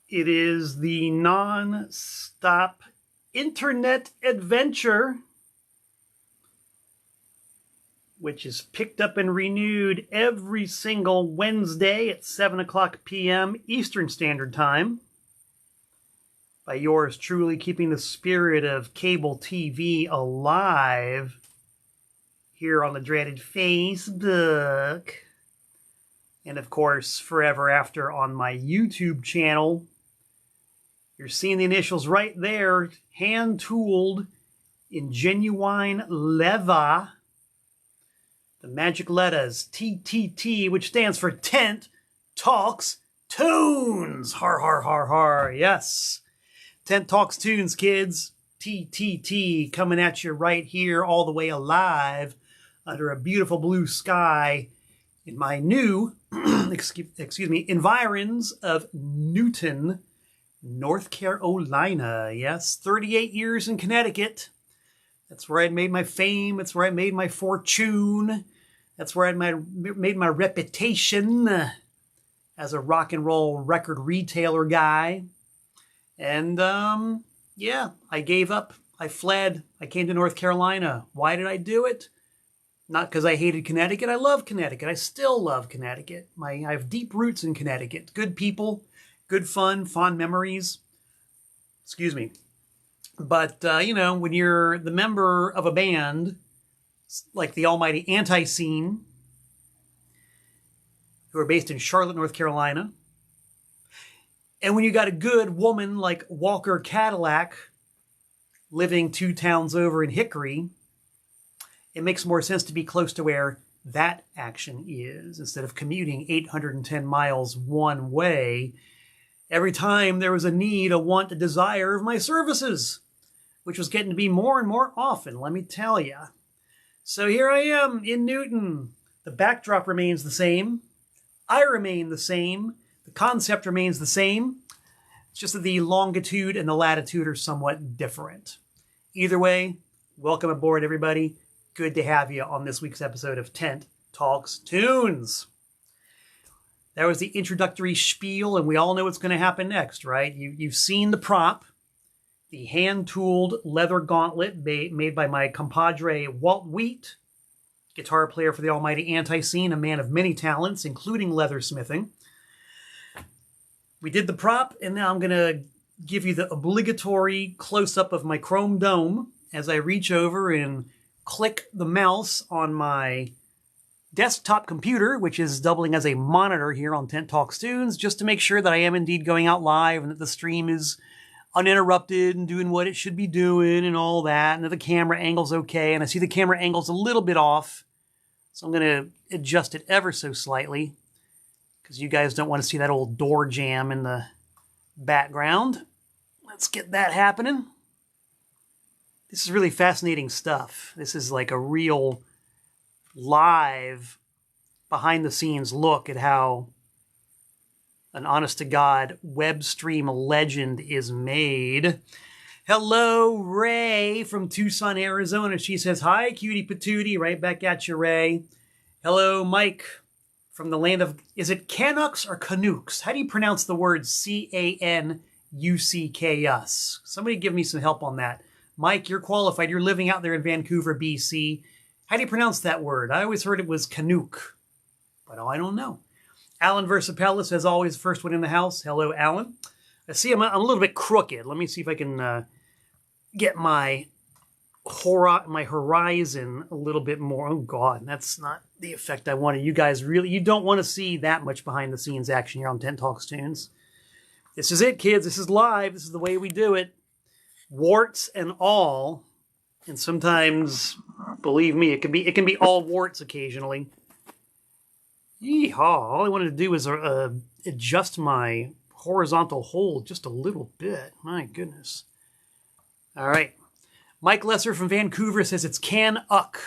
It is the non-stop internet adventure, which is picked up and renewed every single Wednesday at 7 o'clock p.m. Eastern Standard Time by yours truly, keeping the spirit of cable TV alive here on the dreaded Facebook. And of course, forever after on my YouTube channel. You're seeing the initials right there, hand-tooled in genuine leather. The magic letters, TTT, which stands for Tent Talks Tunes. Har, har, har, har, yes. Tent Talks Tunes, kids. TTT coming at you right here, all the way alive, under a beautiful blue sky in my new, excuse me, environs of Newton, North Carolina. Yes, 38 years in Connecticut. That's where I made my fame. That's where I made my fortune. That's where I made my reputation as a rock and roll record retailer guy. And yeah, I gave up. I fled. I came to North Carolina. Why did I do it? Not because I hated Connecticut. I love Connecticut. I still love Connecticut. I have deep roots in Connecticut. Good people, good fun, fond memories. Excuse me. But, you know, when you're the member of a band like the almighty Anti-Scene, who are based in Charlotte, North Carolina, and when you got a good woman like Walker Cadillac living 2 towns over in Hickory, it makes more sense to be close to where that action is instead of commuting 810 miles one way every time there was a need, a want, a desire of my services, which was getting to be more and more often, let me tell you. So here I am in Newton. The backdrop remains the same. I remain the same. The concept remains the same. It's just that the longitude and the latitude are somewhat different. Either way, welcome aboard, everybody. Good to have you on this week's episode of Tent Talks Tunes. That was the introductory spiel, and we all know what's going to happen next, right? You've seen the prop, the hand-tooled leather gauntlet made by my compadre Walt Wheat, guitar player for the almighty Anti-Scene, a man of many talents, including leathersmithing. We did the prop, and now I'm going to give you the obligatory close-up of my chrome dome as I reach over and click the mouse on my desktop computer, which is doubling as a monitor here on Tent Talks Tunes, just to make sure that I am indeed going out live and that the stream is uninterrupted and doing what it should be doing and all that, and that the camera angle's okay. And I see the camera angle's a little bit off, so I'm going to adjust it ever so slightly because you guys don't want to see that old door jam in the background. Let's get that happening. This is really fascinating stuff. This is like a real live behind-the-scenes look at how an honest-to-God web stream legend is made. Hello, Ray from Tucson, Arizona. She says, hi, cutie patootie. Right back at you, Ray. Hello, Mike from the land of, is it Canucks or Canucks? How do you pronounce the word C-A-N-U-C-K-S? Somebody give me some help on that. Mike, you're qualified. You're living out there in Vancouver, BC. How do you pronounce that word? I always heard it was Canuck, but I don't know. Alan Versapellis, as always, first one in the house. Hello, Alan. I see I'm a little bit crooked. Let me see if I can get my horizon a little bit more. Oh, God, that's not the effect I wanted. You guys really, you don't want to see that much behind-the-scenes action here on Tent Talks Tunes. This is it, kids. This is live. This is the way we do it. Warts and all, and sometimes, believe me, it can be all warts occasionally. Yeehaw! All I wanted to do was adjust my horizontal hold just a little bit. My goodness. All right. Mike Lesser from Vancouver says it's Can-Uck.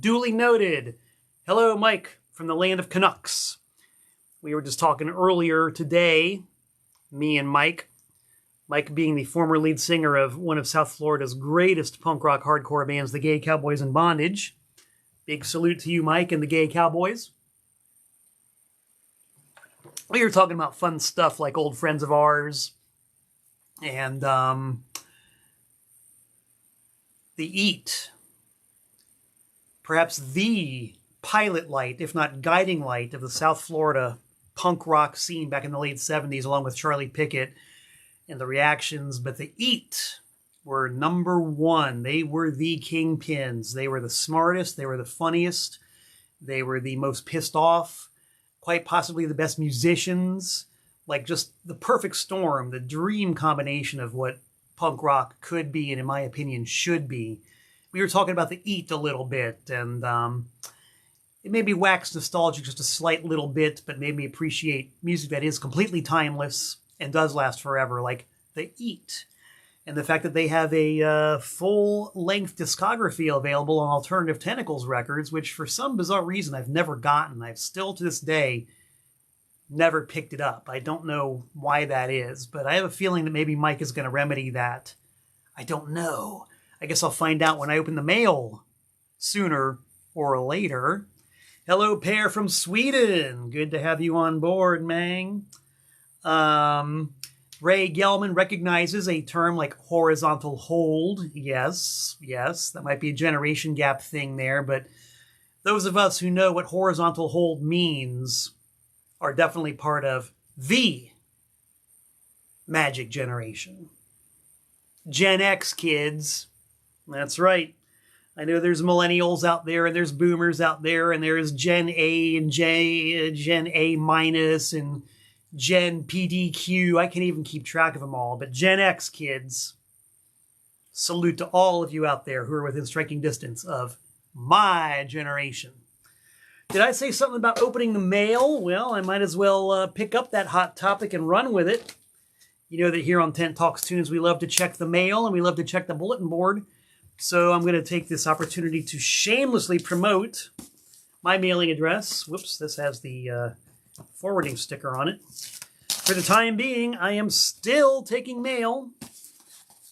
Duly noted. Hello, Mike from the land of Canucks. We were just talking earlier today, me and Mike, Mike being the former lead singer of one of South Florida's greatest punk rock hardcore bands, the Gay Cowboys in Bondage. Big salute to you, Mike, and the Gay Cowboys. We were talking about fun stuff like old friends of ours and the Eat. Perhaps the pilot light, if not guiding light, of the South Florida punk rock scene back in the late 70s, along with Charlie Pickett and the Reactions. But the Eat were number one. They were the kingpins. They were the smartest. They were the funniest. They were the most pissed off. Quite possibly the best musicians. Like just the perfect storm, the dream combination of what punk rock could be and, in my opinion, should be. We were talking about the Eat a little bit, and it made me wax nostalgic just a slight little bit, but made me appreciate music that is completely timeless and does last forever, like the Eat. And the fact that they have a full-length discography available on Alternative Tentacles Records, which for some bizarre reason I've never gotten. I've still, to this day, never picked it up. I don't know why that is, but I have a feeling that maybe Mike is going to remedy that. I don't know. I guess I'll find out when I open the mail sooner or later. Hello, Pear from Sweden. Good to have you on board, Mang. Ray Gelman recognizes a term like horizontal hold. Yes, that might be a generation gap thing there, but those of us who know what horizontal hold means are definitely part of the magic generation. Gen X kids. That's right. I know there's millennials out there, and there's boomers out there, and there's Gen A and Gen A minus and Gen PDQ. I can't even keep track of them all. But Gen X kids, salute to all of you out there who are within striking distance of my generation. Did I say something about opening the mail? Well, I might as well pick up that hot topic and run with it. You know that here on Tent Talks Tunes, we love to check the mail and we love to check the bulletin board. So I'm going to take this opportunity to shamelessly promote my mailing address. Whoops, this has the forwarding sticker on it. For the time being, I am still taking mail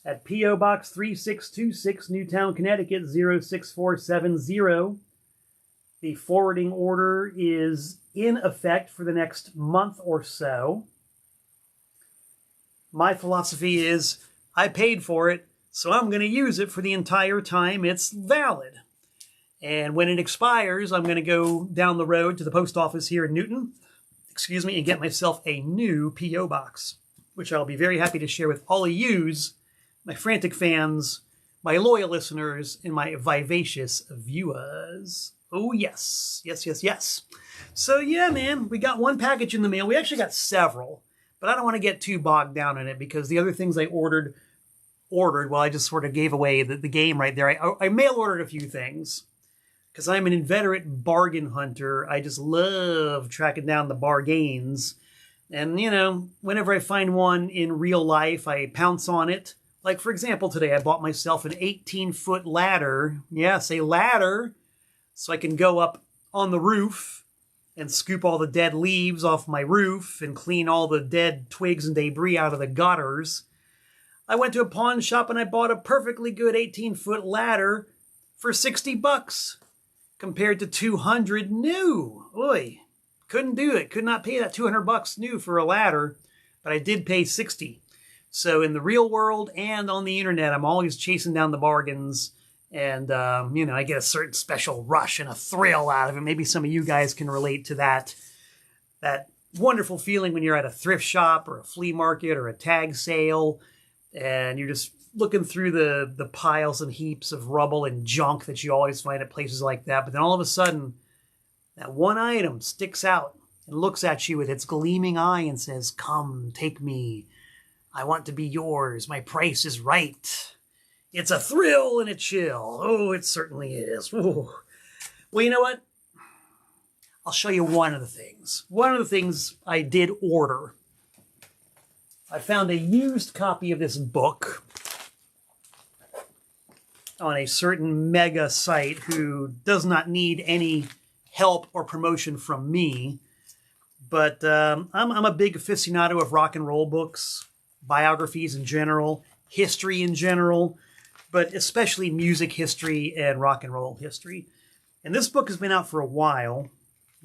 at P.O. Box 3626, Newtown, Connecticut, 06470. The forwarding order is in effect for the next month or so. My philosophy is I paid for it, so I'm going to use it for the entire time it's valid. And when it expires, I'm going to go down the road to the post office here in Newton, and get myself a new P.O. box, which I'll be very happy to share with all of yous, my frantic fans, my loyal listeners, and my vivacious viewers. Oh, yes. Yes. So, yeah, man, we got one package in the mail. We actually got several, but I don't want to get too bogged down in it because the other things I ordered, well, I just sort of gave away the game right there. I mail ordered a few things because I'm an inveterate bargain hunter. I just love tracking down the bargains. And, you know, whenever I find one in real life, I pounce on it. Like, for example, today I bought myself an 18-foot ladder. Yes, a ladder. So I can go up on the roof and scoop all the dead leaves off my roof and clean all the dead twigs and debris out of the gutters. I went to a pawn shop and I bought a perfectly good 18-foot ladder for $60 compared to $200 new. Oy, couldn't do it. Could not pay that $200 new for a ladder, but I did pay $60. So in the real world and on the internet, I'm always chasing down the bargains. And, I get a certain special rush and a thrill out of it. Maybe some of you guys can relate to that wonderful feeling when you're at a thrift shop or a flea market or a tag sale, and you're just looking through the piles and heaps of rubble and junk that you always find at places like that. But then all of a sudden, that one item sticks out and looks at you with its gleaming eye and says, "Come, take me. I want to be yours. My price is right." It's a thrill and a chill. Oh, it certainly is. Ooh. Well, you know what? I'll show you one of the things. One of the things I did order. I found a used copy of this book on a certain mega site who does not need any help or promotion from me. But I'm a big aficionado of rock and roll books, biographies in general, history in general, but especially music history and rock and roll history. And this book has been out for a while.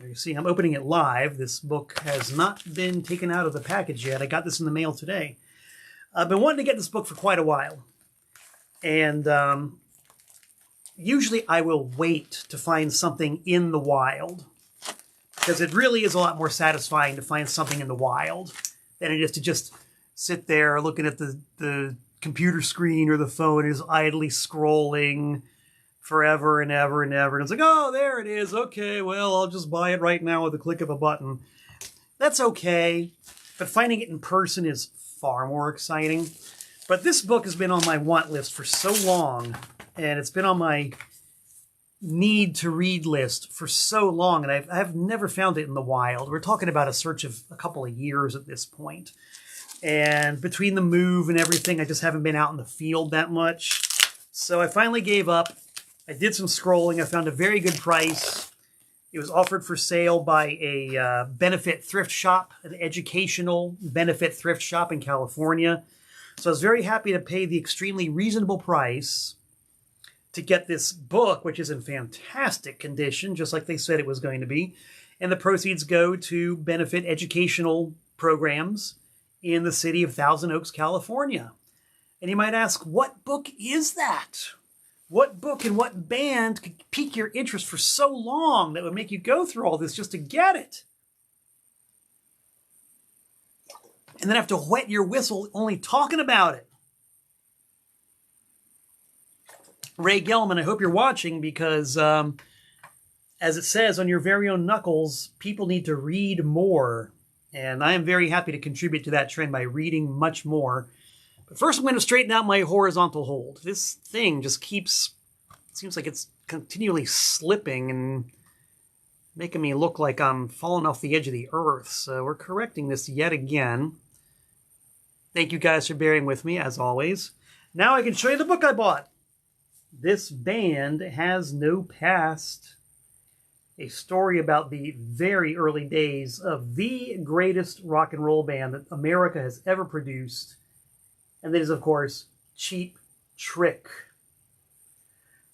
You see, I'm opening it live. This book has not been taken out of the package yet. I got this in the mail today. I've been wanting to get this book for quite a while. And usually I will wait to find something in the wild, because it really is a lot more satisfying to find something in the wild than it is to just sit there looking at the computer screen or the phone and just idly scrolling forever and ever and ever. And it's like, oh, there it is. Okay, well, I'll just buy it right now with a click of a button. That's okay, but finding it in person is far more exciting. But this book has been on my want list for so long, and it's been on my need to read list for so long, and I've never found it in the wild. We're talking about a search of a couple of years at this point. And between the move and everything, I just haven't been out in the field that much. So I finally gave up. I did some scrolling. I found a very good price. It was offered for sale by a benefit thrift shop, an educational benefit thrift shop in California. So I was very happy to pay the extremely reasonable price to get this book, which is in fantastic condition, just like they said it was going to be. And the proceeds go to benefit educational programs in the city of Thousand Oaks, California. And you might ask, what book is that? What book and what band could pique your interest for so long that would make you go through all this just to get it? And then have to wet your whistle only talking about it. Ray Gelman, I hope you're watching, because as it says on your very own knuckles, people need to read more. And I am very happy to contribute to that trend by reading much more. But first I'm going to straighten out my horizontal hold. This thing just keeps, seems like it's continually slipping and making me look like I'm falling off the edge of the earth. So we're correcting this yet again. Thank you guys for bearing with me, as always. Now I can show you the book I bought. This Band Has No Past. A story about the very early days of the greatest rock and roll band that America has ever produced. And that is, of course, Cheap Trick.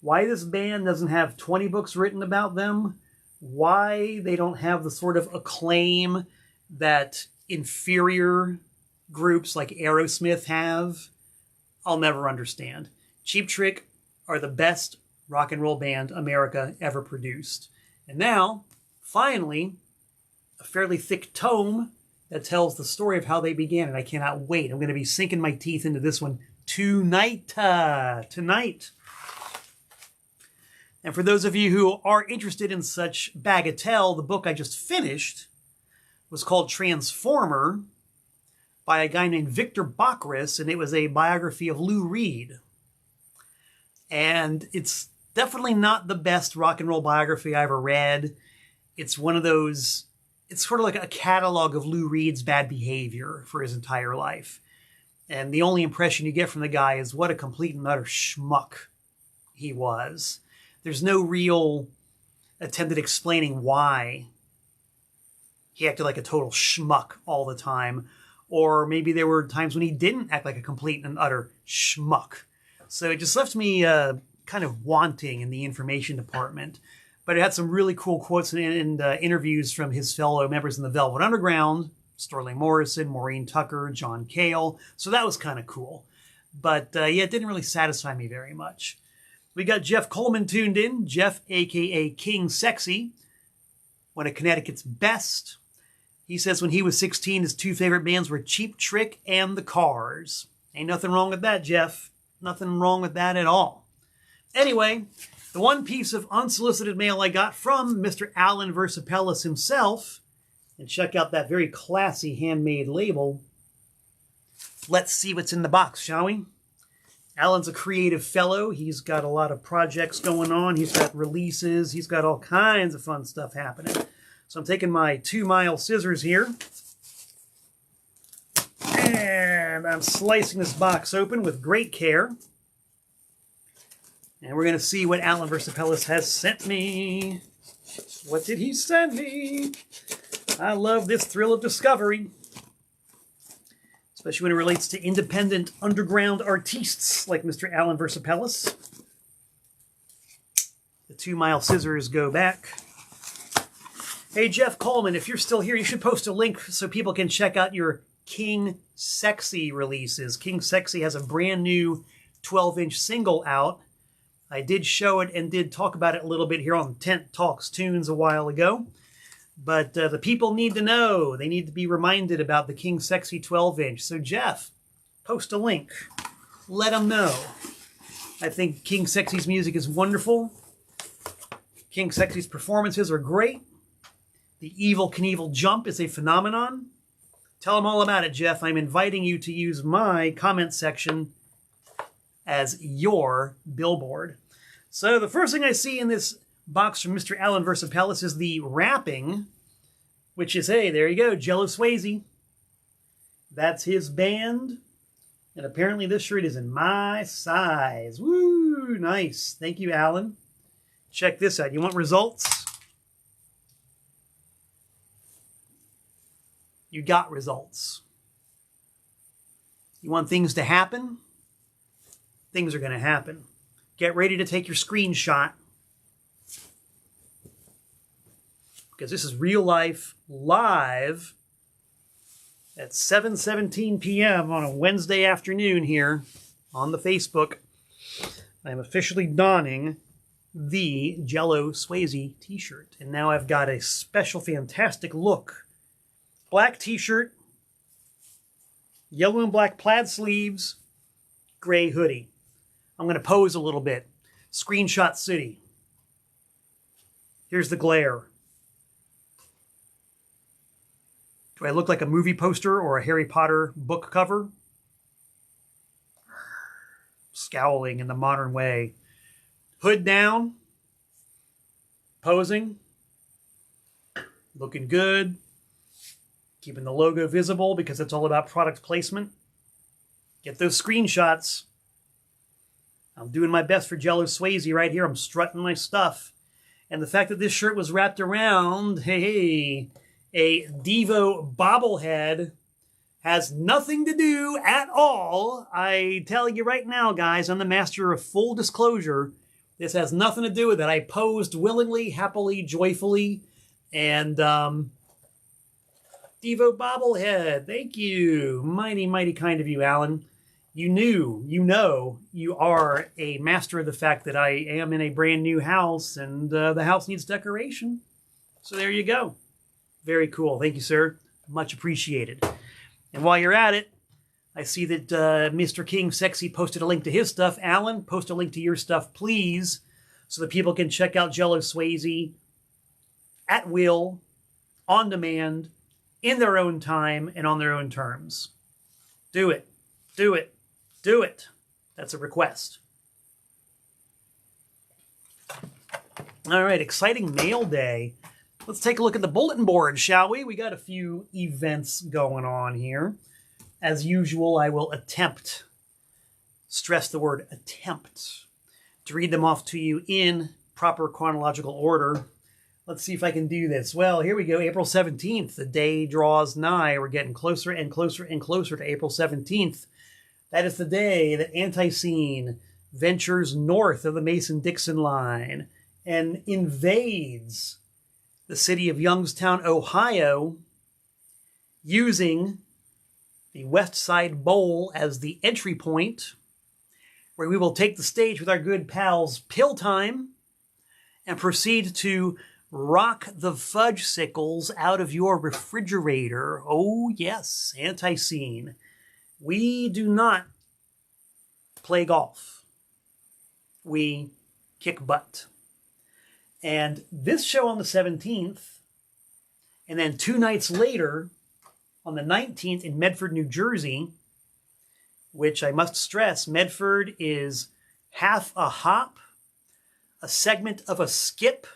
Why this band doesn't have 20 books written about them, why they don't have the sort of acclaim that inferior groups like Aerosmith have, I'll never understand. Cheap Trick are the best rock and roll band America ever produced. And now, finally, a fairly thick tome that tells the story of how they began, and I cannot wait. I'm going to be sinking my teeth into this one tonight. Tonight. And for those of you who are interested in such bagatelle, the book I just finished was called Transformer by a guy named Victor Bockris, and it was a biography of Lou Reed. And it's definitely not the best rock and roll biography I ever read. It's one of those, it's sort of like a catalog of Lou Reed's bad behavior for his entire life. And the only impression you get from the guy is what a complete and utter schmuck he was. There's no real attempt at explaining why he acted like a total schmuck all the time. Or maybe there were times when he didn't act like a complete and utter schmuck. So it just left me kind of wanting in the information department. But it had some really cool quotes and interviews from his fellow members in the Velvet Underground, Sterling Morrison, Maureen Tucker, John Cale. So that was kind of cool. But yeah, it didn't really satisfy me very much. We got Jeff Coleman tuned in. Jeff, a.k.a. King Sexy, one of Connecticut's best. He says when he was 16, his two favorite bands were Cheap Trick and The Cars. Ain't nothing wrong with that, Jeff. Nothing wrong with that at all. Anyway, the one piece of unsolicited mail I got from Mr. Alan Versapellis himself, and check out that very classy handmade label. Let's see what's in the box, shall we? Alan's a creative fellow. He's got a lot of projects going on. He's got releases. He's got all kinds of fun stuff happening. So I'm taking my 2-mile scissors here. And I'm slicing this box open with great care. And we're going to see what Alan Versapellis has sent me. What did he send me? I love this thrill of discovery. Especially when it relates to independent underground artistes like Mr. Alan Versapellis. The 2-mile scissors go back. Hey, Jeff Coleman, if you're still here, you should post a link so people can check out your King Sexy releases. King Sexy has a brand new 12-inch single out. I did show it and did talk about it a little bit here on Tent Talks Tunes a while ago. But the people need to know. They need to be reminded about the King Sexy 12-inch. So, Jeff, post a link. Let them know. I think King Sexy's music is wonderful. King Sexy's performances are great. The Evel Knievel jump is a phenomenon. Tell them all about it, Jeff. I'm inviting you to use my comment section as your billboard. So the first thing I see in this box from Mr. Allen vs. Palace is the wrapping, which is, hey, there you go, Jello Swayze. That's his band. And apparently this shirt is in my size. Woo, nice. Thank you, Allen. Check this out. You want results? You got results. You want things to happen? Things are going to happen. Get ready to take your screenshot. Because this is real life, live, at 7:17 p.m. on a Wednesday afternoon here on the Facebook. I'm officially donning the Jello Swayze t-shirt. And now I've got a special, fantastic look. Black t-shirt, yellow and black plaid sleeves, gray hoodie. I'm going to pose a little bit. Screenshot City. Here's the glare. Do I look like a movie poster or a Harry Potter book cover? Scowling in the modern way. Hood down. Posing. Looking good. Keeping the logo visible because it's all about product placement. Get those screenshots. I'm doing my best for Jello Swayze right here. I'm strutting my stuff. And the fact that this shirt was wrapped around, hey, a Devo bobblehead has nothing to do at all. I tell you right now, guys, I'm the master of full disclosure. This has nothing to do with it. I posed willingly, happily, joyfully, and Devo bobblehead. Thank you. Mighty, mighty kind of you, Alan. You know, you are a master of the fact that I am in a brand new house and the house needs decoration. So there you go. Very cool. Thank you, sir. Much appreciated. And while you're at it, I see that Mr. King Sexy posted a link to his stuff. Alan, post a link to your stuff, please, so that people can check out Jello Swayze at will, on demand, in their own time, and on their own terms. Do it. Do it. Do it. That's a request. All right, exciting mail day. Let's take a look at the bulletin board, shall we? We got a few events going on here. As usual, I will attempt, stress the word attempt, to read them off to you in proper chronological order. Let's see if I can do this. Well, here we go. April 17th. The day draws nigh. We're getting closer and closer and closer to April 17th. That is the day that Anti-Scene ventures north of the Mason-Dixon line and invades the city of Youngstown, Ohio, using the West Side Bowl as the entry point, where we will take the stage with our good pals Pill Time and proceed to rock the fudge sickles out of your refrigerator. Oh, yes, Anti-Scene. We do not play golf. We kick butt. And this show on the 17th, and then 2 nights later, on the 19th in Medford, New Jersey, which I must stress, Medford is half a hop, a segment of a skip,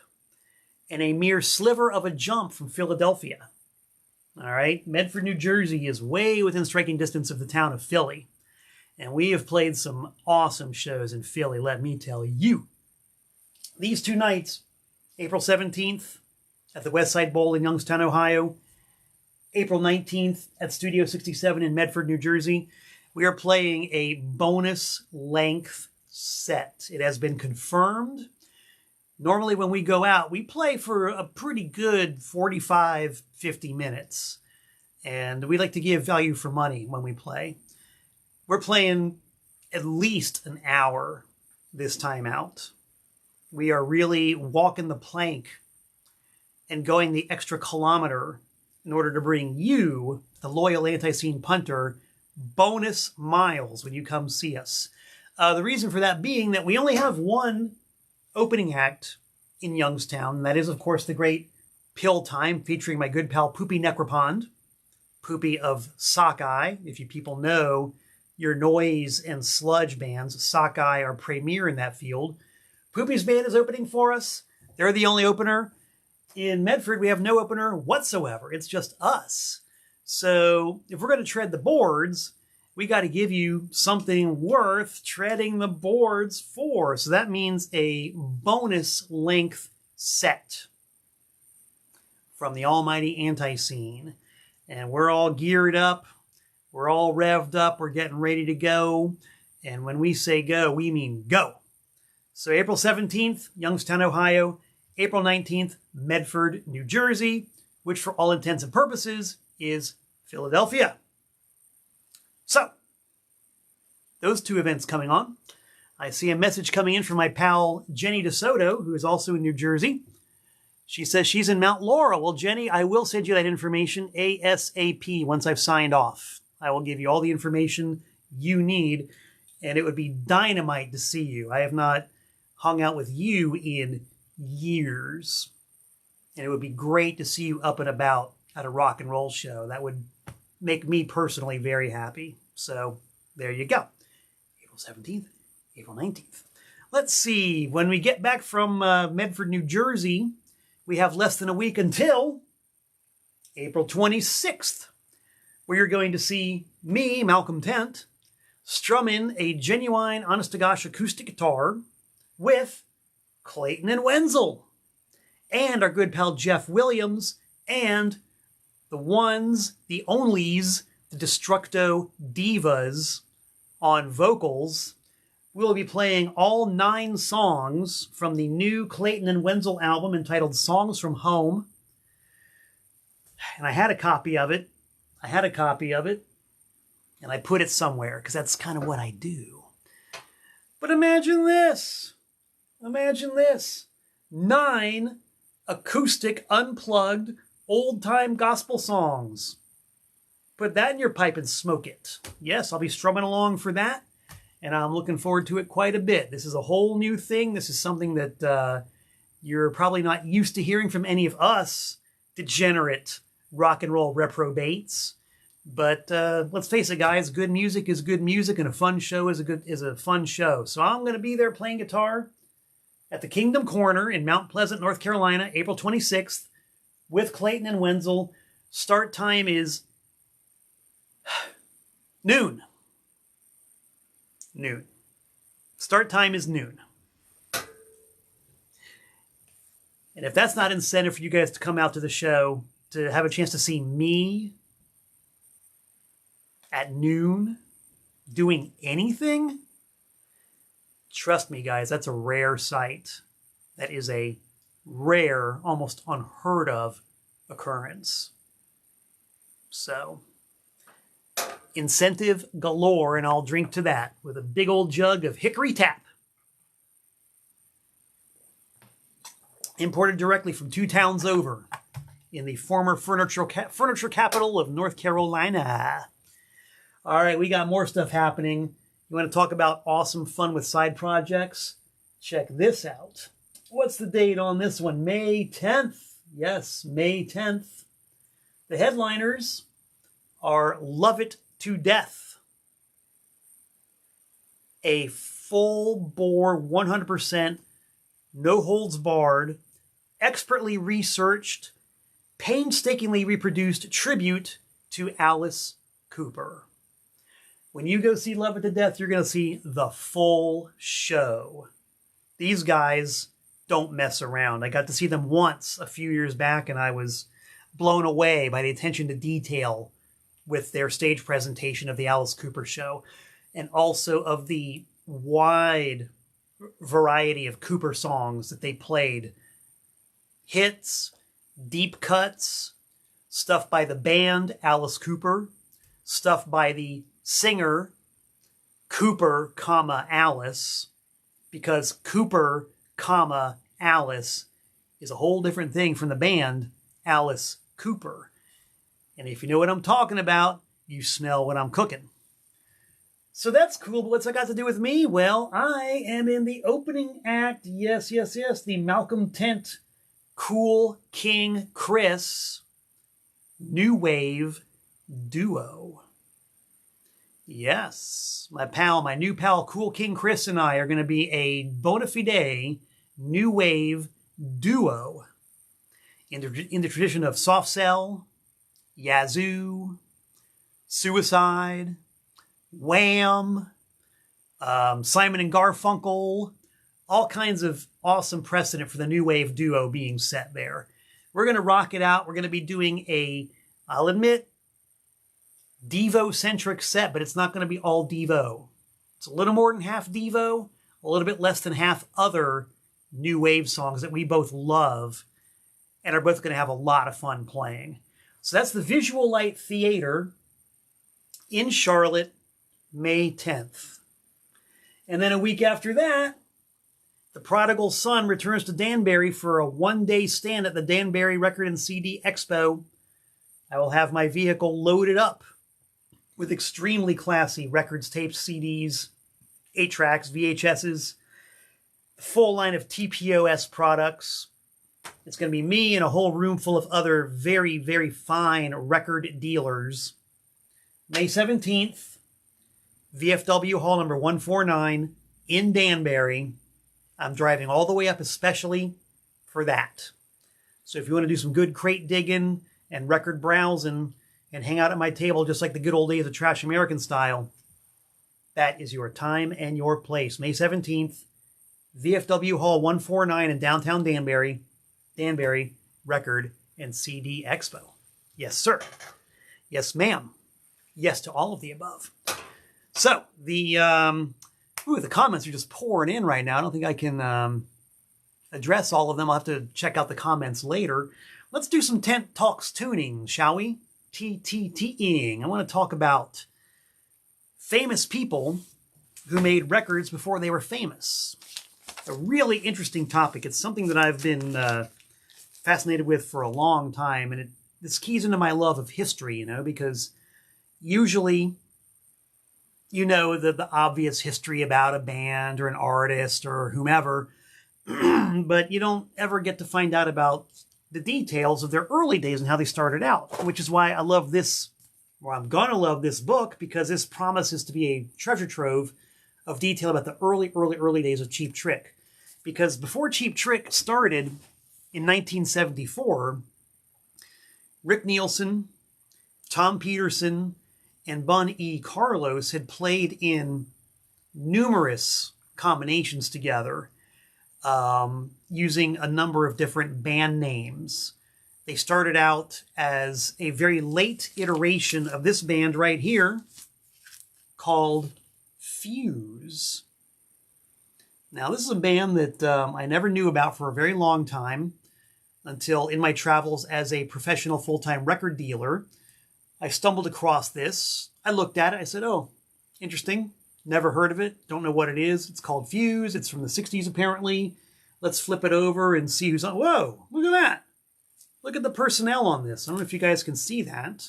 and a mere sliver of a jump from Philadelphia. All right, Medford, New Jersey is way within striking distance of the town of Philly. And we have played some awesome shows in Philly, let me tell you. These 2 nights, April 17th at the West Side Bowl in Youngstown, Ohio, April 19th at Studio 67 in Medford, New Jersey, we are playing a bonus length set. It has been confirmed. Normally when we go out, we play for a pretty good 45, 50 minutes. And we like to give value for money when we play. We're playing at least an hour this time out. We are really walking the plank and going the extra kilometer in order to bring you, the loyal anti-scene punter, bonus miles when you come see us. The reason for that being that we only have one opening act in Youngstown, and that is, of course, the great Pill Time, featuring my good pal Poopy Necropond, Poopy of Sockeye. If you people know your noise and sludge bands, Sockeye are premier in that field. Poopy's band is opening for us. They're the only opener. In Medford, we have no opener whatsoever. It's just us. So if we're going to tread the boards, we got to give you something worth treading the boards for. So that means a bonus length set from the almighty anti-scene. And we're all geared up. We're all revved up. We're getting ready to go. And when we say go, we mean go. So April 17th, Youngstown, Ohio. April 19th, Medford, New Jersey, which for all intents and purposes is Philadelphia. So, those two events coming on. I see a message coming in from my pal Jenny DeSoto, who is also in New Jersey. She says she's in Mount Laurel. Well, Jenny, I will send you that information ASAP once I've signed off. I will give you all the information you need, and it would be dynamite to see you. I have not hung out with you in years, and it would be great to see you up and about at a rock and roll show. That would make me personally very happy. So there you go. April 17th, April 19th. Let's see. When we get back from Medford, New Jersey, we have less than a week until April 26th, where you're going to see me, Malcolm Tent, strum in a genuine, honest-to-gosh acoustic guitar with Clayton and Wenzel, and our good pal Jeff Williams, and the ones, the onlys, the Destructo Divas on vocals. We'll be playing all 9 songs from the new Clayton and Wenzel album entitled Songs from Home. And I had a copy of it. And I put it somewhere, because that's kind of what I do. But imagine this. Imagine this. 9 acoustic, unplugged, old-time gospel songs. Put that in your pipe and smoke it. Yes, I'll be strumming along for that, and I'm looking forward to it quite a bit. This is a whole new thing. This is something that you're probably not used to hearing from any of us degenerate rock and roll reprobates. But let's face it, guys, good music is good music, and a fun show is a fun show. So I'm going to be there playing guitar at the Kingdom Corner in Mount Pleasant, North Carolina, April 26th, with Clayton and Wenzel. Start time is noon. Noon. Start time is noon. And if that's not incentive for you guys to come out to the show, to have a chance to see me at noon doing anything, trust me, guys, that's a rare sight. That is a rare, almost unheard of occurrence. So, incentive galore, and I'll drink to that with a big old jug of Hickory Tap. Imported directly from 2 towns over in the former furniture capital of North Carolina. All right, we got more stuff happening. You want to talk about awesome fun with side projects? Check this out. What's the date on this one? May 10th. Yes, May 10th. The headliners are Love It to Death. A full-bore, 100%, no-holds-barred, expertly researched, painstakingly reproduced tribute to Alice Cooper. When you go see Love It to Death, you're going to see the full show. These guys don't mess around. I got to see them once a few years back, and I was blown away by the attention to detail with their stage presentation of the Alice Cooper show, and also of the wide variety of Cooper songs that they played. Hits, deep cuts, stuff by the band, Alice Cooper, stuff by the singer, Cooper, Alice, because Cooper, Alice is a whole different thing from the band, Alice Cooper. And if you know what I'm talking about, you smell what I'm cooking. So that's cool, but what's that got to do with me? Well, I am in the opening act, yes, the Malcolm Tent, Cool King Chris, New Wave Duo. Yes, my new pal, Cool King Chris and I are going to be a bona fide New Wave Duo in the tradition of Soft Cell, Yazoo, Suicide, Wham, Simon and Garfunkel, all kinds of awesome precedent for the New Wave Duo being set there. We're going to rock it out. We're going to be doing I'll admit, Devo-centric set, but it's not going to be all Devo. It's a little more than half Devo, a little bit less than half other New Wave songs that we both love and are both going to have a lot of fun playing. So that's the Visual Light Theater in Charlotte, May 10th. And then a week after that, the Prodigal Son returns to Danbury for a one-day stand at the Danbury Record and CD Expo. I will have my vehicle loaded up with extremely classy records, tapes, CDs, 8-tracks, VHSs, full line of TPOS products. It's going to be me and a whole room full of other very, very fine record dealers. May 17th, VFW Hall number 149 in Danbury. I'm driving all the way up especially for that. So if you want to do some good crate digging and record browsing and hang out at my table just like the good old days of Trash American style, that is your time and your place. May 17th, VFW Hall 149 in downtown Danbury, Record and CD Expo. Yes, sir. Yes, ma'am. Yes to all of the above. So, the comments are just pouring in right now. I don't think I can address all of them. I'll have to check out the comments later. Let's do some Tent Talks tuning, shall we? TTTing. I want to talk about famous people who made records before they were famous. A really interesting topic. It's something that I've been fascinated with for a long time, and this keys into my love of history, because usually you know the obvious history about a band or an artist or whomever, but you don't ever get to find out about the details of their early days and how they started out, which is why I love this, or I'm going to love this book, because this promises to be a treasure trove of detail about the early days of Cheap Trick. Because before Cheap Trick started in 1974, Rick Neilsen, Tom Petersson, and Bun E. Carlos had played in numerous combinations together, using a number of different band names. They started out as a very late iteration of this band right here called Fuse. Now, this is a band that I never knew about for a very long time until in my travels as a professional full-time record dealer, I stumbled across this. I looked at it. I said, oh, interesting. Never heard of it. Don't know what it is. It's called Fuse. It's from the 60s, apparently. Let's flip it over and see who's on. Whoa, look at that. Look at the personnel on this. I don't know if you guys can see that.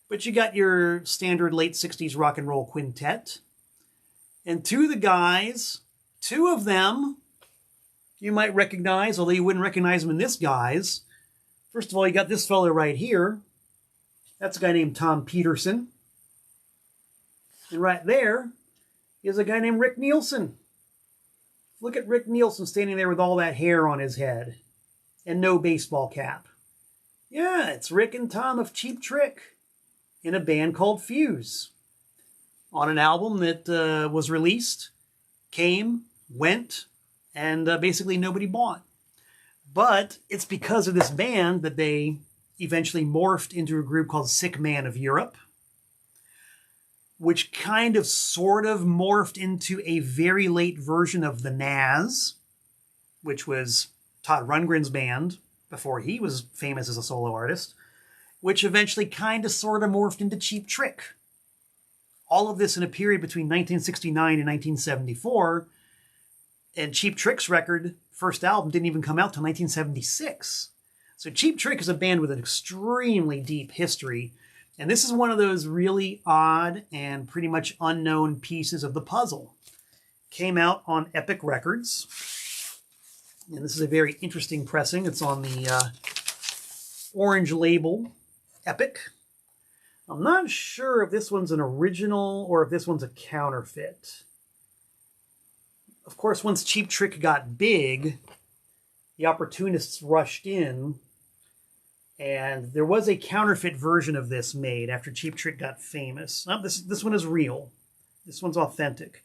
But you got your standard late 60s rock and roll quintet. And two of the guys, two of them, you might recognize, although you wouldn't recognize them in this guise. First of all, you got this fellow right here. That's a guy named Tom Petersson. And right there is a guy named Rick Neilsen. Look at Rick Neilsen standing there with all that hair on his head and no baseball cap. Yeah, it's Rick and Tom of Cheap Trick in a band called Fuse on an album that was released, came, went, and basically nobody bought. But it's because of this band that they eventually morphed into a group called Sick Man of Europe. which kind of sort of morphed into a very late version of the Nazz, which was Todd Rundgren's band before he was famous as a solo artist, which eventually kind of sort of morphed into Cheap Trick. All of this in a period between 1969 and 1974, and Cheap Trick's record, first album, didn't even come out till 1976. So Cheap Trick is a band with an extremely deep history, and this is one of those really odd and pretty much unknown pieces of the puzzle. Came out on Epic Records, and this is a very interesting pressing. It's on the orange label, Epic. I'm not sure if this one's an original or if this one's a counterfeit. Of course, once Cheap Trick got big, the opportunists rushed in, and there was a counterfeit version of this made after Cheap Trick got famous. Now, this one is real. This one's authentic.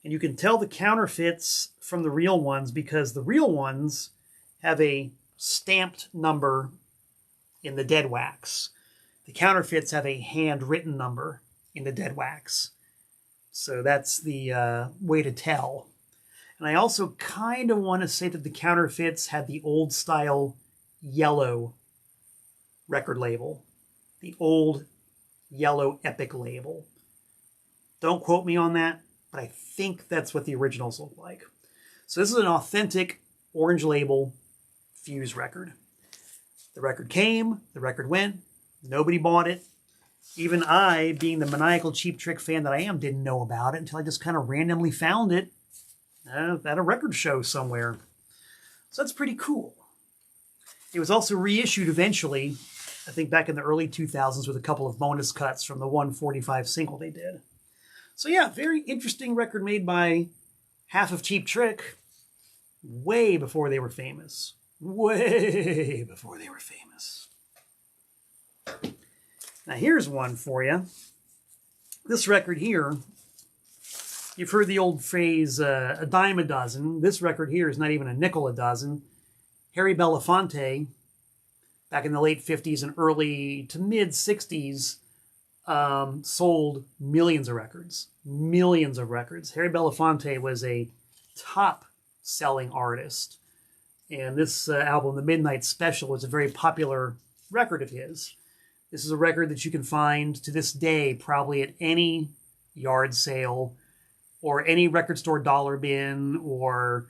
And you can tell the counterfeits from the real ones because the real ones have a stamped number in the dead wax. The counterfeits have a handwritten number in the dead wax. So that's the way to tell. And I also kind of want to say that the counterfeits had the old style yellow record label. The old yellow Epic label. Don't quote me on that, but I think that's what the originals look like. So this is an authentic orange label Fuse record. The record came, the record went, nobody bought it. Even I, being the maniacal Cheap Trick fan that I am, didn't know about it until I just kind of randomly found it at a record show somewhere. So that's pretty cool. It was also reissued eventually, I think back in the early 2000s, with a couple of bonus cuts from the 145 single they did. So yeah, very interesting record made by half of Cheap Trick way before they were famous. Way before they were famous. Now here's one for you. This record here, you've heard the old phrase, a dime a dozen. This record here is not even a nickel a dozen. Harry Belafonte, back in the late 50s and early to mid 60s, sold millions of records. Millions of records. Harry Belafonte was a top-selling artist. And this album, The Midnight Special, was a very popular record of his. This is a record that you can find to this day probably at any yard sale or any record store dollar bin or,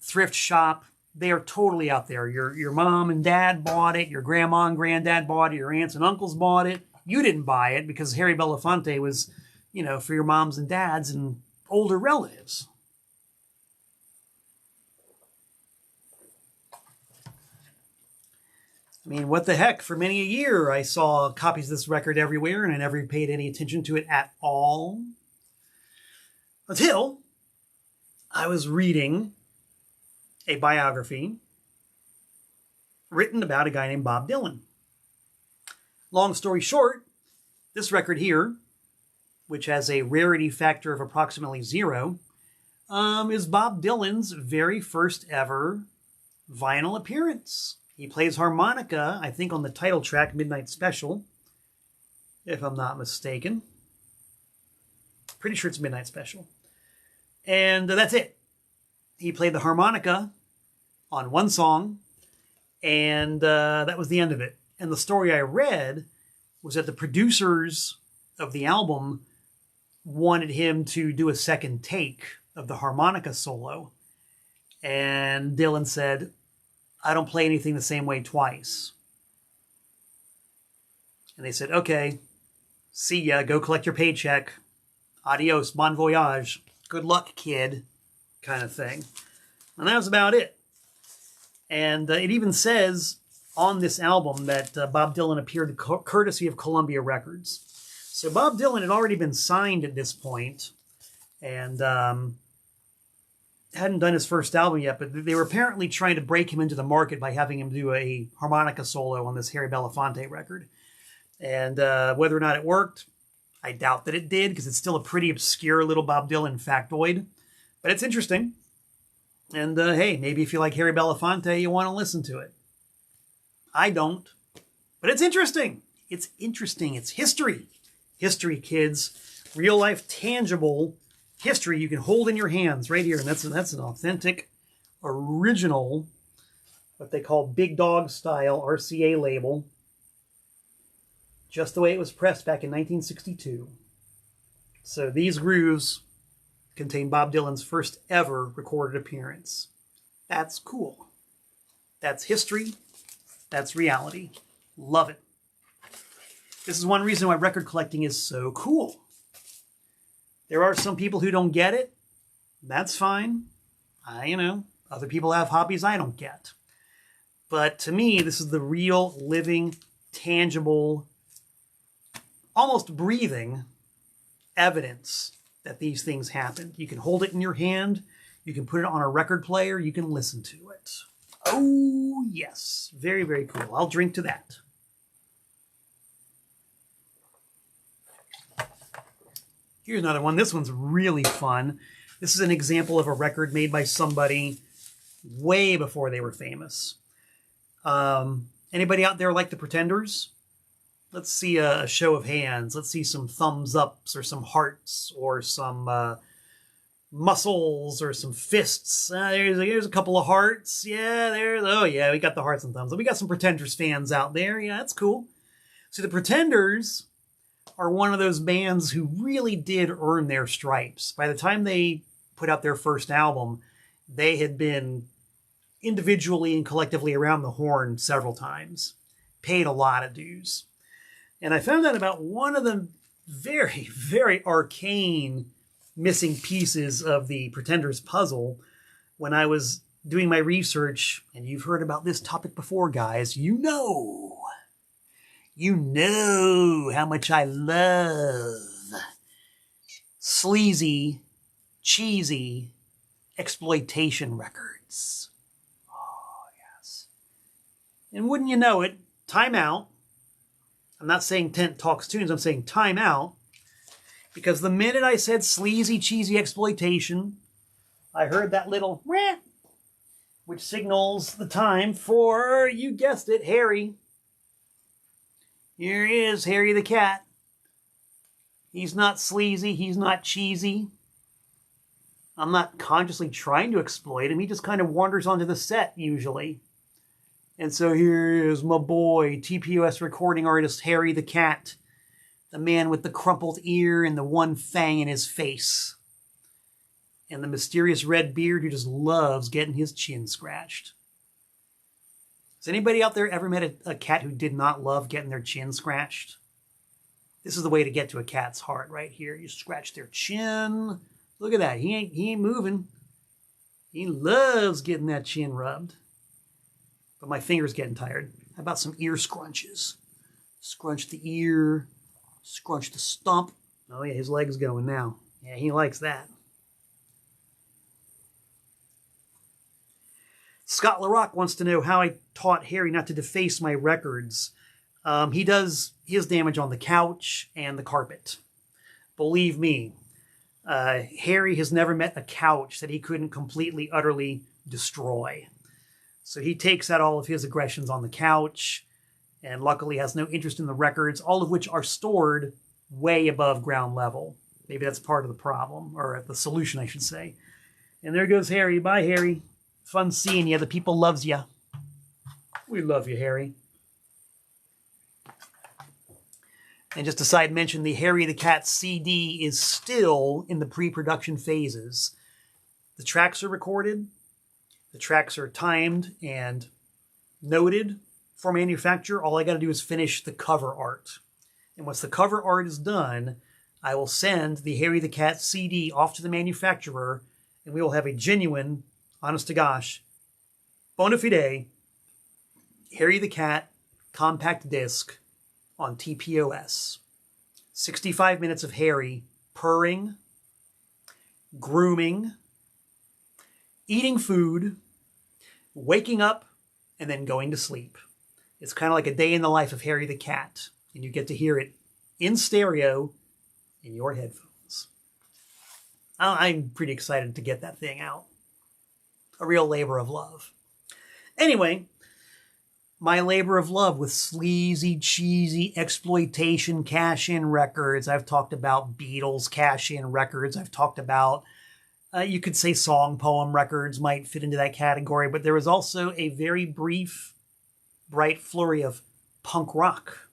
thrift shop. They are totally out there. Your mom and dad bought it. Your grandma and granddad bought it. Your aunts and uncles bought it. You didn't buy it because Harry Belafonte was, for your moms and dads and older relatives. I mean, what the heck? For many a year, I saw copies of this record everywhere, and I never paid any attention to it at all. Until I was reading a biography written about a guy named Bob Dylan. Long story short, this record here, which has a rarity factor of approximately 0, is Bob Dylan's very first ever vinyl appearance. He plays harmonica, I think, on the title track, Midnight Special, if I'm not mistaken. Pretty sure it's Midnight Special. And that's it. He played the harmonica on one song, and that was the end of it. And the story I read was that the producers of the album wanted him to do a second take of the harmonica solo. And Dylan said, I don't play anything the same way twice. And they said, okay, see ya, go collect your paycheck. Adios, bon voyage. Good luck, kid, kind of thing. And that was about it. And it even says on this album that Bob Dylan appeared courtesy of Columbia Records. So Bob Dylan had already been signed at this point, and hadn't done his first album yet, but they were apparently trying to break him into the market by having him do a harmonica solo on this Harry Belafonte record. And whether or not it worked, I doubt that it did, because it's still a pretty obscure little Bob Dylan factoid. But it's interesting. And hey, maybe if you like Harry Belafonte, you want to listen to it. I don't. But it's interesting. It's interesting. It's history. history, kids. Real life, tangible history you can hold in your hands right here. And that's an authentic, original, what they call big dog style RCA label. Just the way it was pressed back in 1962. So these grooves contain Bob Dylan's first ever recorded appearance. That's cool. That's history. That's reality. Love it. This is one reason why record collecting is so cool. There are some people who don't get it. That's fine. Other people have hobbies I don't get. But to me, this is the real, living, tangible, almost breathing evidence that these things happened. You can hold it in your hand. You can put it on a record player. You can listen to it. Oh, yes. Very, very cool. I'll drink to that. Here's another one. This one's really fun. This is an example of a record made by somebody way before they were famous. Anybody out there like the Pretenders? Let's see a show of hands. Let's see some thumbs ups or some hearts or some muscles or some fists. Here's a couple of hearts. Yeah, we got the hearts and thumbs up. We got some Pretenders fans out there. Yeah, that's cool. See, the Pretenders are one of those bands who really did earn their stripes. By the time they put out their first album, they had been individually and collectively around the horn several times. Paid a lot of dues. And I found out about one of the very, very arcane missing pieces of the Pretenders puzzle when I was doing my research. And you've heard about this topic before, guys. You know how much I love sleazy, cheesy exploitation records. Oh, yes. And wouldn't you know it, Time Out. I'm not saying Tent Talks Tunes, I'm saying Time Out. Because the minute I said sleazy, cheesy exploitation, I heard that little meh, which signals the time for, you guessed it, Harry. Here he is, Harry the Cat. He's not sleazy, he's not cheesy. I'm not consciously trying to exploit him, he just kind of wanders onto the set, usually. And so here is my boy, TPOS recording artist Harry the Cat, the man with the crumpled ear and the one fang in his face, and the mysterious red beard who just loves getting his chin scratched. Has anybody out there ever met a cat who did not love getting their chin scratched? This is the way to get to a cat's heart right here. You scratch their chin. Look at that. He ain't moving. He loves getting that chin rubbed. But my finger's getting tired. How about some ear scrunches? Scrunch the ear. Scrunch the stump. Oh yeah, his leg's going now. Yeah, he likes that. Scott LaRock wants to know how I taught Harry not to deface my records. He does his damage on the couch and the carpet. Believe me, Harry has never met a couch that he couldn't completely, utterly destroy. So he takes out all of his aggressions on the couch and luckily has no interest in the records, all of which are stored way above ground level. Maybe that's part of the problem, or the solution, I should say. And there goes Harry. Bye, Harry. Fun seeing you. The people loves you. We love you, Harry. And just a side mention, the Harry the Cat CD is still in the pre-production phases. The tracks are recorded. The tracks are timed and noted for manufacture. All I got to do is finish the cover art. And once the cover art is done, I will send the Harry the Cat CD off to the manufacturer, and we will have a genuine, honest to gosh, bona fide Harry the Cat compact disc on TPOS. 65 minutes of Harry purring, grooming, eating food, waking up, and then going to sleep. It's kind of like a day in the life of Harry the Cat, and you get to hear it in stereo in your headphones. I'm pretty excited to get that thing out. A real labor of love. Anyway, my labor of love with sleazy, cheesy exploitation cash-in records. I've talked about Beatles cash-in records. I've talked about, you could say song poem records might fit into that category, but there was also a very brief, bright flurry of punk rock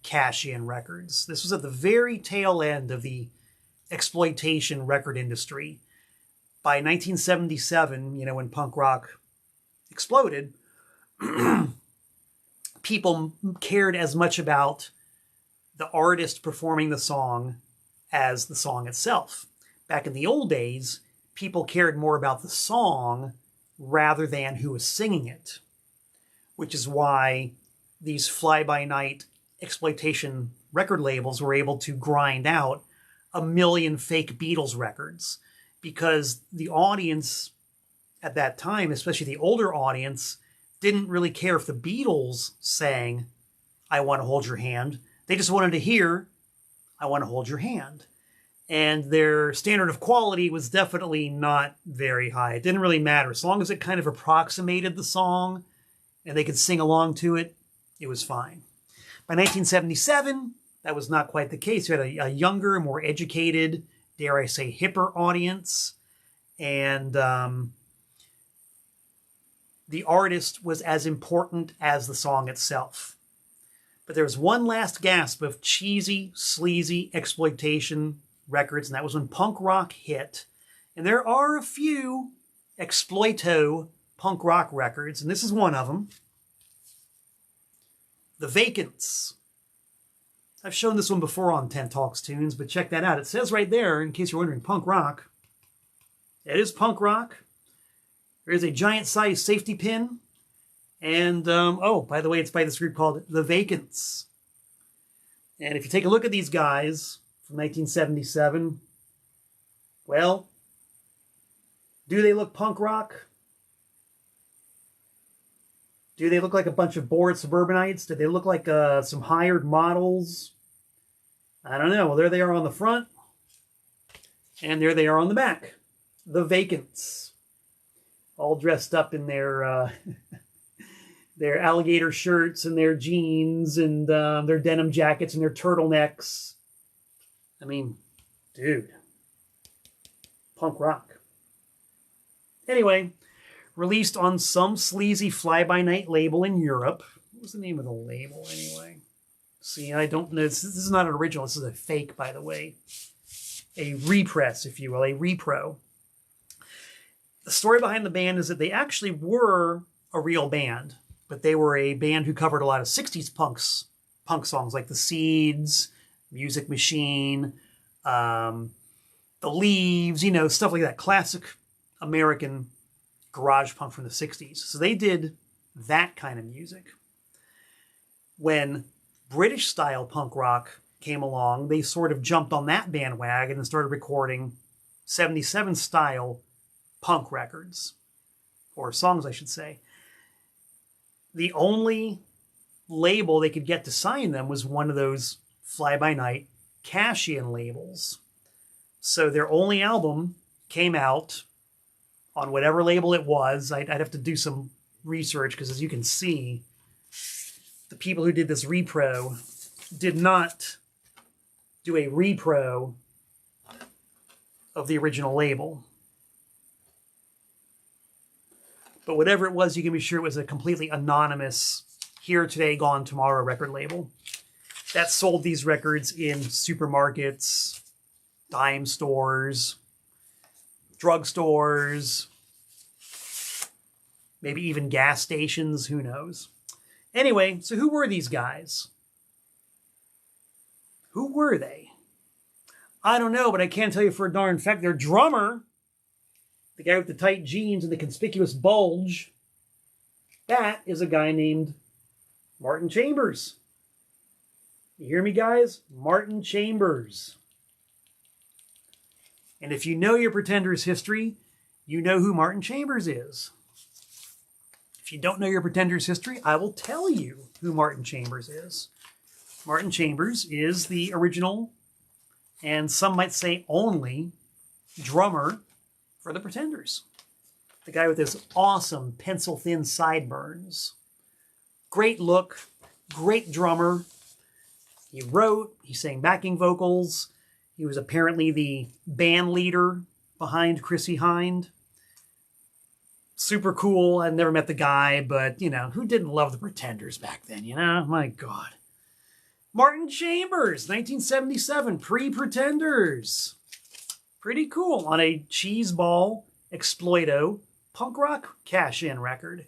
cash-in records. This was at the very tail end of the exploitation record industry. By 1977, when punk rock exploded, people cared as much about the artist performing the song as the song itself. Back in the old days, people cared more about the song rather than who was singing it, which is why these fly-by-night exploitation record labels were able to grind out 1 million fake Beatles records, because the audience at that time, especially the older audience, didn't really care if the Beatles sang "I Want to Hold Your Hand." They just wanted to hear "I Want to Hold Your Hand." And their standard of quality was definitely not very high. It didn't really matter. As long as it kind of approximated the song and they could sing along to it, it was fine. By 1977, that was not quite the case. You had a younger, more educated, dare I say, hipper audience. And the artist was as important as the song itself. But there was one last gasp of cheesy, sleazy exploitation records, and that was when punk rock hit. And there are a few exploito punk rock records, and this is one of them. The Vacants. I've shown this one before on 10 Talks Tunes, but check that out. It says right there, in case you're wondering, punk rock. It is punk rock. There is a giant-sized safety pin. And, by the way, it's by this group called The Vacants. And if you take a look at these guys from 1977, well, do they look punk rock? Do they look like a bunch of bored suburbanites? Do they look like some hired models? I don't know. Well, there they are on the front. And there they are on the back. The Vacants. All dressed up in their their alligator shirts and their jeans and their denim jackets and their turtlenecks. I mean, dude. Punk rock. Anyway, released on some sleazy fly-by-night label in Europe. What was the name of the label anyway? See, I don't know. This is not an original. This is a fake, by the way. A repress, if you will. A repro. The story behind the band is that they actually were a real band, but they were a band who covered a lot of 60s punk songs like The Seeds, Music Machine, The Leaves, stuff like that. Classic American garage punk from the 60s. So they did that kind of music. When British-style punk rock came along, they sort of jumped on that bandwagon and started recording 77-style punk records, or songs, I should say. The only label they could get to sign them was one of those fly-by-night cash-in labels. So their only album came out on whatever label it was. I'd have to do some research, because as you can see, the people who did this repro did not do a repro of the original label. But whatever it was, you can be sure it was a completely anonymous Here Today, Gone Tomorrow record label that sold these records in supermarkets, dime stores, drugstores, maybe even gas stations, who knows. Anyway, so who were these guys? Who were they? I don't know, but I can tell you for a darn fact, their drummer, the guy with the tight jeans and the conspicuous bulge, that is a guy named Martin Chambers. You hear me, guys? Martin Chambers. And if you know your Pretenders history, you know who Martin Chambers is. If you don't know your Pretenders history, I will tell you who Martin Chambers is. Martin Chambers is the original, and some might say only, drummer for the Pretenders. The guy with his awesome pencil-thin sideburns. Great look, great drummer. He wrote, he sang backing vocals. He was apparently the band leader behind Chrissie Hynde. Super cool. I never met the guy, but, you know, who didn't love the Pretenders back then, you know? My God. Martin Chambers, 1977, pre-Pretenders. Pretty cool. On a cheeseball, exploito, punk rock cash-in record.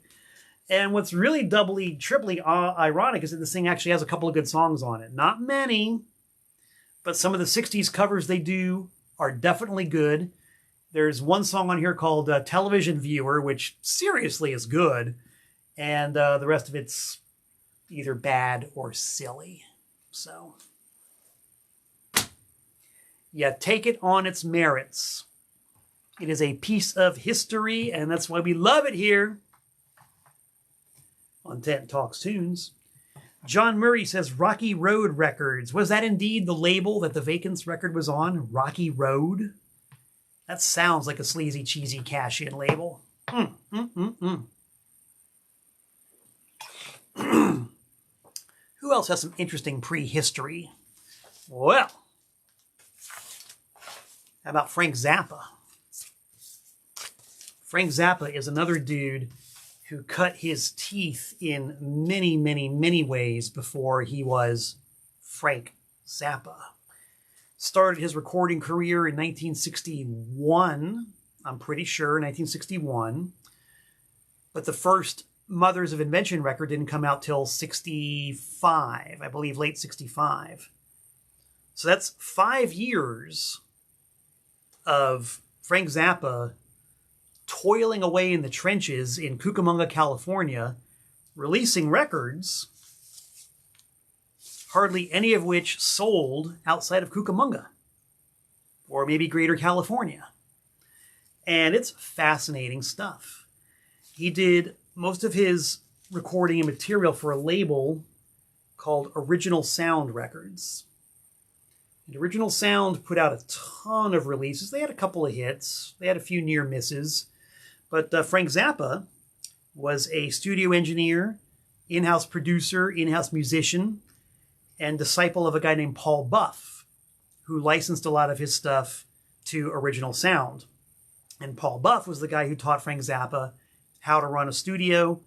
And what's really doubly, triply ironic is that this thing actually has a couple of good songs on it. Not many, but some of the 60s covers they do are definitely good. There's one song on here called Television Viewer, which seriously is good. And the rest of it's either bad or silly. So, yeah, take it on its merits. It is a piece of history, and that's why we love it here on Tent Talks Tunes. John Murray says Rocky Road Records. Was that indeed the label that the Vacants record was on? Rocky Road? That sounds like a sleazy, cheesy cash-in label. Who else has some interesting prehistory? Well, how about Frank Zappa? Frank Zappa is another dude who cut his teeth in many, many, many ways before he was Frank Zappa. Started his recording career in 1961, I'm pretty sure, 1961. But the first Mothers of Invention record didn't come out till 65, I believe late 65. So that's 5 years of Frank Zappa toiling away in the trenches in Cucamonga, California, releasing records, hardly any of which sold outside of Cucamonga, or maybe Greater California. And it's fascinating stuff. He did most of his recording and material for a label called Original Sound Records. And Original Sound put out a ton of releases. They had a couple of hits. They had a few near misses. But Frank Zappa was a studio engineer, in-house producer, in-house musician, and disciple of a guy named Paul Buff, who licensed a lot of his stuff to Original Sound. And Paul Buff was the guy who taught Frank Zappa how to run a studio,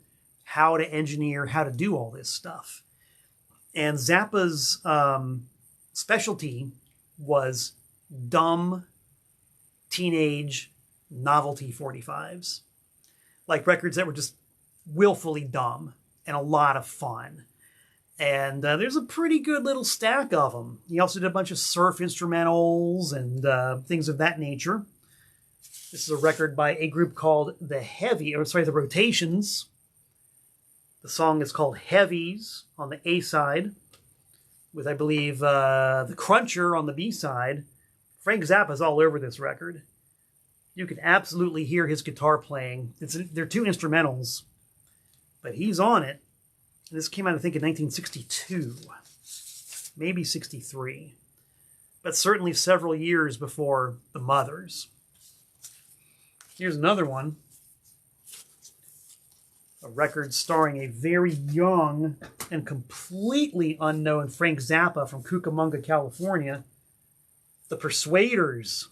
how to engineer, how to do all this stuff. And Zappa's specialty was dumb, teenage, novelty 45s. Like records that were just willfully dumb and a lot of fun. And there's a pretty good little stack of them. He also did a bunch of surf instrumentals and things of that nature. This is a record by a group called The Rotations. The song is called Heavies on the A side, with, I believe, The Cruncher on the B side. Frank Zappa's all over this record. You can absolutely hear his guitar playing. They're two instrumentals, but he's on it. This came out, I think, in 1962, maybe 63, but certainly several years before the Mothers. Here's another one, a record starring a very young and completely unknown Frank Zappa from Cucamonga, California, The Persuaders,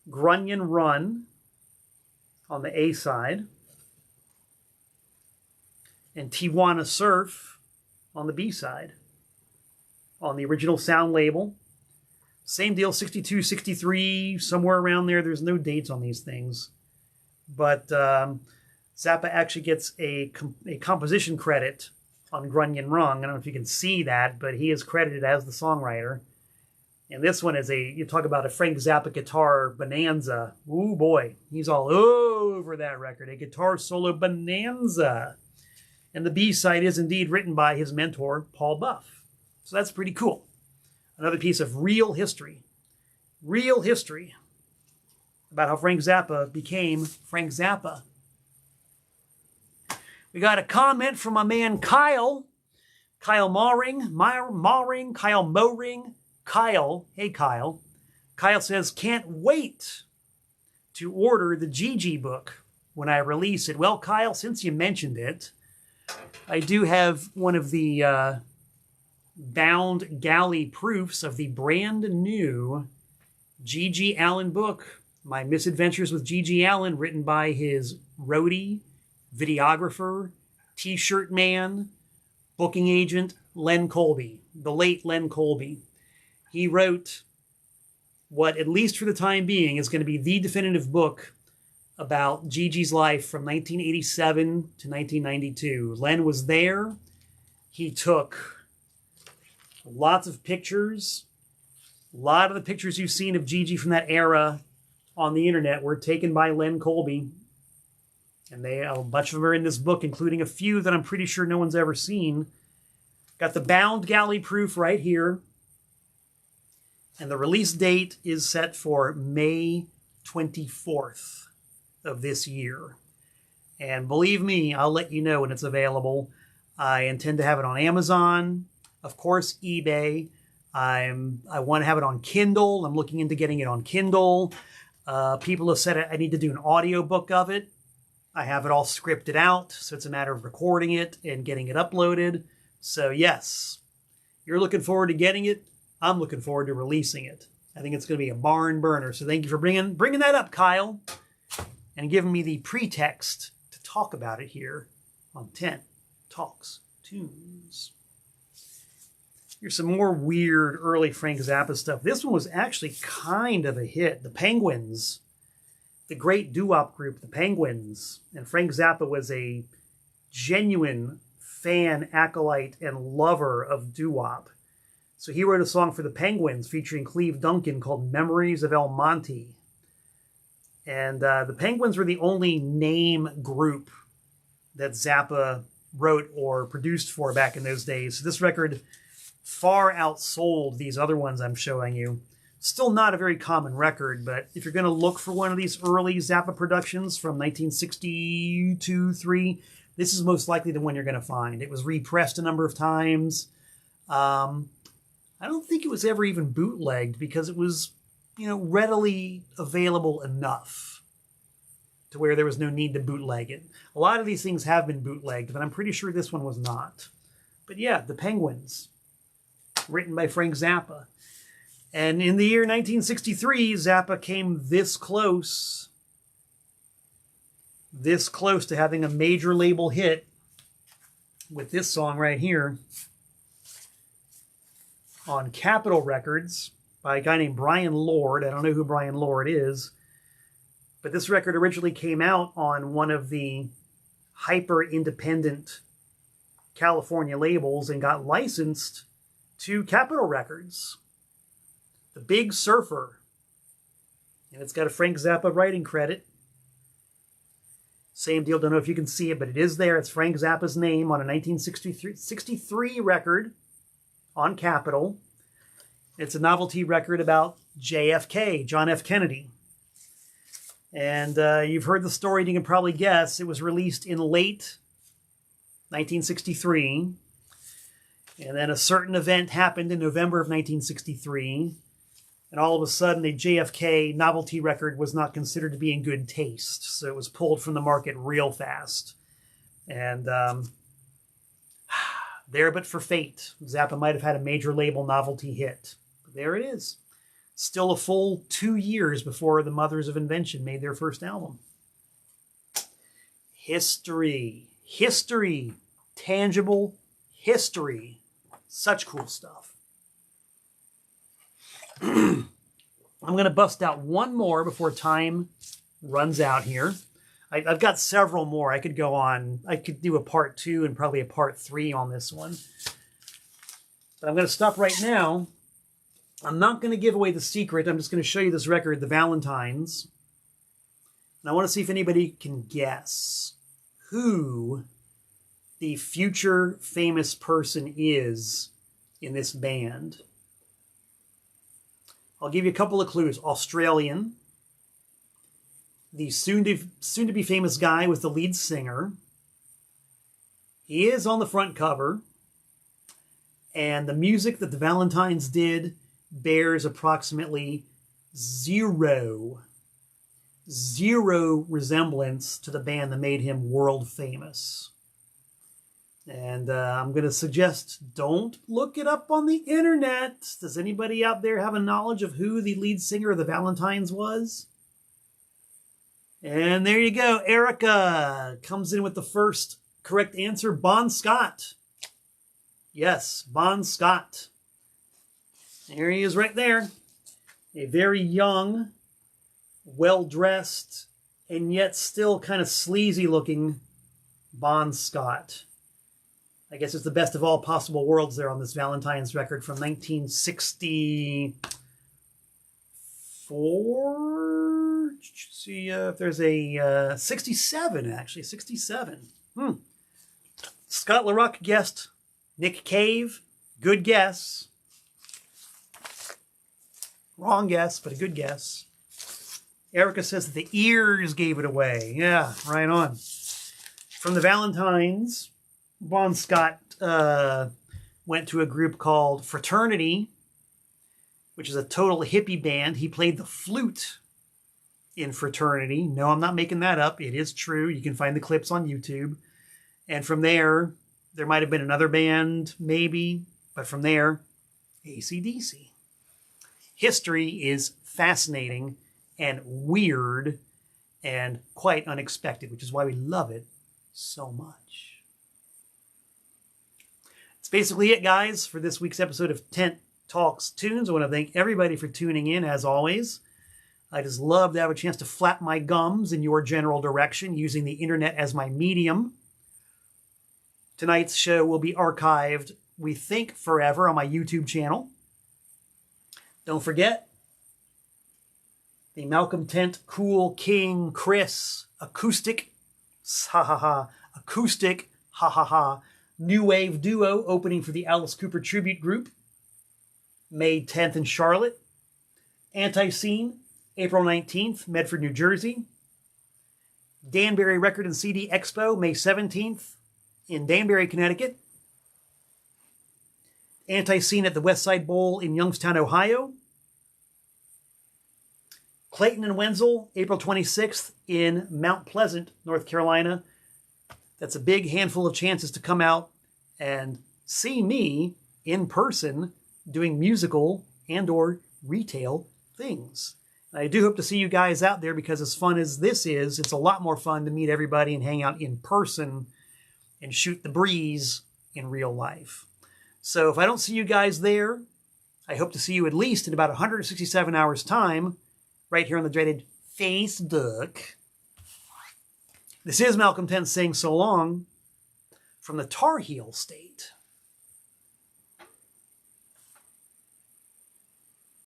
Grunion Run on the A side, and Tijuana Surf on the B side. On the Original Sound label. Same deal, 62, 63, somewhere around there. There's no dates on these things. But Zappa actually gets a composition credit on Grunion Run. I don't know if you can see that, but he is credited as the songwriter. And this one is you talk about a Frank Zappa guitar bonanza. Ooh boy, he's all over that record. A guitar solo bonanza. And the B-side is indeed written by his mentor, Paul Buff. So that's pretty cool. Another piece of real history. Real history about how Frank Zappa became Frank Zappa. We got a comment from my man Kyle. Kyle Mauring, Kyle Moring. Kyle, hey Kyle. Kyle says, can't wait to order the Gigi book when I release it. Well, Kyle, since you mentioned it, I do have one of the bound galley proofs of the brand new G.G. Allin book, My Misadventures with G.G. Allin, written by his roadie, videographer, t-shirt man, booking agent, Len Colby, the late Len Colby. He wrote what, at least for the time being, is going to be the definitive book about Gigi's life from 1987 to 1992. Len was there. He took lots of pictures. A lot of the pictures you've seen of Gigi from that era on the internet were taken by Len Colby. And a bunch of them are in this book, including a few that I'm pretty sure no one's ever seen. Got the bound galley proof right here. And the release date is set for May 24th of this year. And believe me, I'll let you know when it's available. I intend to have it on Amazon, of course, eBay. I want to have it on Kindle. I'm looking into getting it on Kindle. People have said I need to do an audiobook of it. I have it all scripted out, so it's a matter of recording it and getting it uploaded. So yes, you're looking forward to getting it. I'm looking forward to releasing it. I think it's going to be a barn burner. So thank you for bringing that up, Kyle, and giving me the pretext to talk about it here on 10 Talks Tunes. Here's some more weird early Frank Zappa stuff. This one was actually kind of a hit. The Penguins, the great doo-wop group, the Penguins, and Frank Zappa was a genuine fan, acolyte, and lover of doo-wop. So he wrote a song for the Penguins featuring Cleve Duncan called Memories of El Monte. And the Penguins were the only name group that Zappa wrote or produced for back in those days. So this record far outsold these other ones I'm showing you. Still not a very common record, but if you're going to look for one of these early Zappa productions from 1962-3, this is most likely the one you're going to find. It was repressed a number of times. I don't think it was ever even bootlegged because it was, readily available enough to where there was no need to bootleg it. A lot of these things have been bootlegged, but I'm pretty sure this one was not. But yeah, The Penguins, written by Frank Zappa. And in the year 1963, Zappa came this close to having a major label hit with this song right here on Capitol Records by a guy named Brian Lord. I don't know who Brian Lord is, but this record originally came out on one of the hyper-independent California labels and got licensed to Capitol Records. The Big Surfer. And it's got a Frank Zappa writing credit. Same deal, don't know if you can see it, but it is there. It's Frank Zappa's name on a 1963 record on Capitol. It's a novelty record about JFK, John F. Kennedy. And you've heard the story, and you can probably guess. It was released in late 1963. And then a certain event happened in November of 1963. And all of a sudden, a JFK novelty record was not considered to be in good taste. So it was pulled from the market real fast. And there but for fate, Zappa might have had a major label novelty hit. But there it is. Still a full 2 years before the Mothers of Invention made their first album. History. History. Tangible history. Such cool stuff. I'm going to bust out one more before time runs out here. I've got several more. I could go on. I could do a part 2 and probably a part 3 on this one. But I'm going to stop right now. I'm not going to give away the secret. I'm just going to show you this record, The Valentines. And I want to see if anybody can guess who the future famous person is in this band. I'll give you a couple of clues. Australian. The soon-to-be famous guy was the lead singer. He is on the front cover. And the music that the Valentines did bears approximately zero resemblance to the band that made him world famous. And I'm going to suggest don't look it up on the internet. Does anybody out there have a knowledge of who the lead singer of the Valentines was? And there you go. Erica comes in with the first correct answer. Bon Scott. Yes, Bon Scott. There he is right there. A very young, well-dressed, and yet still kind of sleazy looking Bon Scott. I guess it's the best of all possible worlds there on this Valentine's record from 1964. See if there's a 67, actually. 67. Scott LaRock guessed Nick Cave. Good guess. Wrong guess, but a good guess. Erica says that the ears gave it away. Yeah, right on. From the Valentines, Bon Scott went to a group called Fraternity, which is a total hippie band. He played the flute in Fraternity. No, I'm not making that up. It is true. You can find the clips on YouTube. And from there might have been another band, maybe. But from there, AC/DC. History is fascinating and weird and quite unexpected, which is why we love it so much. That's basically it, guys, for this week's episode of Tent Talks Tunes. I want to thank everybody for tuning in, as always. I just love to have a chance to flap my gums in your general direction using the internet as my medium. Tonight's show will be archived, we think, forever on my YouTube channel. Don't forget, the Malcolm Tent Cool King Chris acoustic, new wave duo opening for the Alice Cooper Tribute Group, May 10th in Charlotte. Anti-Scene, April 19th, Medford, New Jersey. Danbury Record and CD Expo, May 17th in Danbury, Connecticut. Anti-Scene at the West Side Bowl in Youngstown, Ohio. Clayton and Wenzel, April 26th in Mount Pleasant, North Carolina. That's a big handful of chances to come out and see me in person doing musical and or retail things. I do hope to see you guys out there because as fun as this is, it's a lot more fun to meet everybody and hang out in person and shoot the breeze in real life. So if I don't see you guys there, I hope to see you at least in about 167 hours' time, right here on the dreaded Facebook. This is Malcolm Tent saying so long from the Tar Heel State.